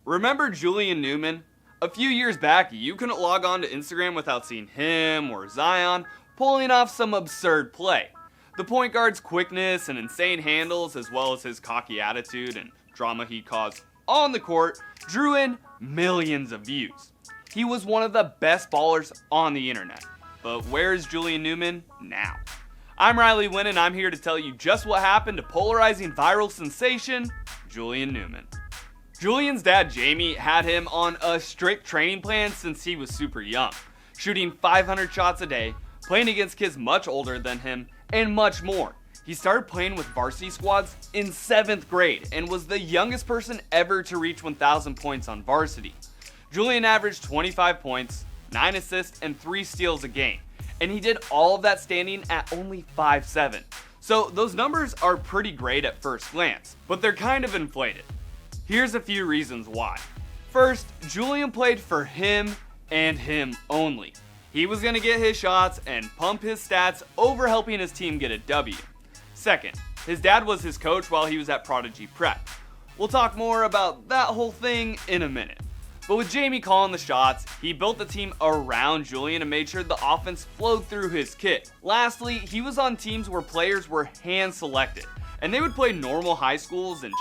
Remember Julian Newman? A few years back, you couldn't log on to Instagram without seeing him or Zion pulling off some absurd play. The point guard's quickness and insane handles, as well as his cocky attitude and drama he caused on the court, drew in millions of views. He was one of the best ballers on the internet. But where is Julian Newman now? I'm Riley Winn, and I'm here to tell you just what happened to polarizing viral sensation, Julian Newman. Julian's dad, Jamie, had him on a strict training plan since he was super young, shooting 500 shots a day, playing against kids much older than him, and much more. He started playing with varsity squads in 7th grade and was the youngest person ever to reach 1,000 points on varsity. Julian averaged 25 points, 9 assists, and 3 steals a game, and he did all of that standing at only 5'7". So those numbers are pretty great at first glance, but they're kind of inflated. Here's a few reasons why. First, Julian played for him and him only. He was going to get his shots and pump his stats over helping his team get a W. Second, his dad was his coach while he was at Prodigy Prep. We'll talk more about that whole thing in a minute. But with Jamie calling the shots, he built the team around Julian and made sure the offense flowed through his kit. Lastly, he was on teams where players were hand-selected, and they would play normal high schools and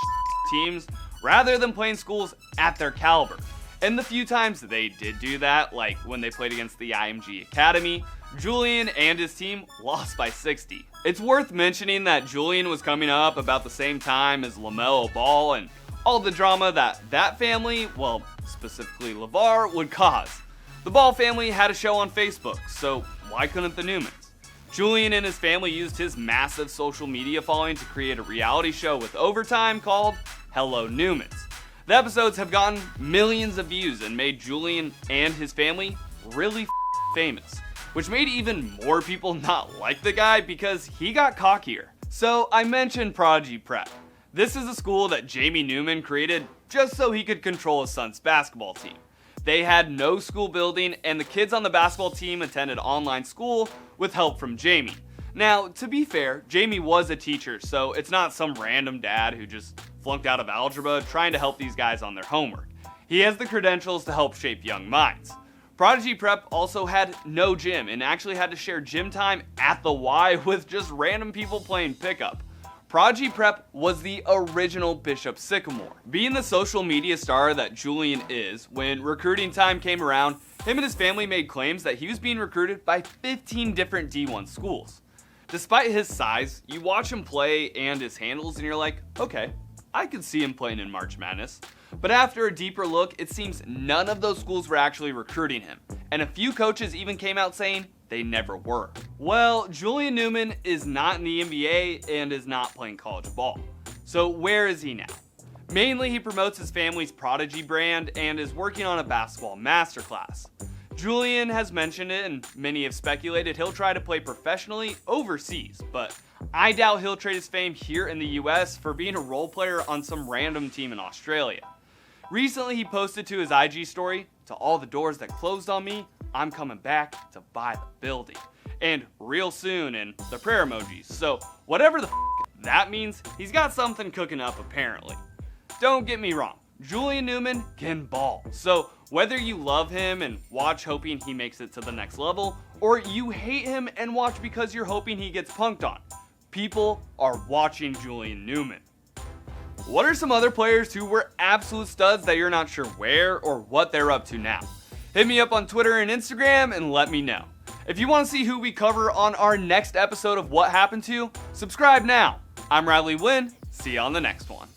teams rather than playing schools at their caliber. And the few times they did do that, like when they played against the IMG Academy, Julian and his team lost by 60. It's worth mentioning that Julian was coming up about the same time as LaMelo Ball and all the drama that family, well, specifically LeVar, would cause. The Ball family had a show on Facebook, so why couldn't the Newmans? Julian and his family used his massive social media following to create a reality show with overtime called Hello Newmans. The episodes have gotten millions of views and made Julian and his family really famous, which made even more people not like the guy because he got cockier. So I mentioned Prodigy Prep. This is a school that Jamie Newman created just so he could control his son's basketball team. They had no school building, and the kids on the basketball team attended online school with help from Jamie. Now, to be fair, Jamie was a teacher, so it's not some random dad who just flunked out of algebra trying to help these guys on their homework. He has the credentials to help shape young minds. Prodigy Prep also had no gym and actually had to share gym time at the Y with just random people playing pickup. Prodigy Prep was the original Bishop Sycamore. Being the social media star that Julian is, when recruiting time came around, him and his family made claims that he was being recruited by 15 different D1 schools. Despite his size, you watch him play and his handles and you're like, okay, I could see him playing in March Madness. But after a deeper look, it seems none of those schools were actually recruiting him. And a few coaches even came out saying they never were. Well, Julian Newman is not in the NBA and is not playing college ball. So where is he now? Mainly he promotes his family's Prodigy brand and is working on a basketball masterclass. Julian has mentioned it, and many have speculated he'll try to play professionally overseas, but I doubt he'll trade his fame here in the US for being a role player on some random team in Australia. Recently, he posted to his IG story, "To all the doors that closed on me, I'm coming back to buy the building." And real soon, and the prayer emojis. So whatever the that means, he's got something cooking up apparently. Don't get me wrong, Julian Newman can ball. So whether you love him and watch hoping he makes it to the next level, or you hate him and watch because you're hoping he gets punked on, people are watching Julian Newman. What are some other players who were absolute studs that you're not sure where or what they're up to now? Hit me up on Twitter and Instagram and let me know. If you want to see who we cover on our next episode of What Happened To, subscribe now. I'm Riley Winn. See you on the next one.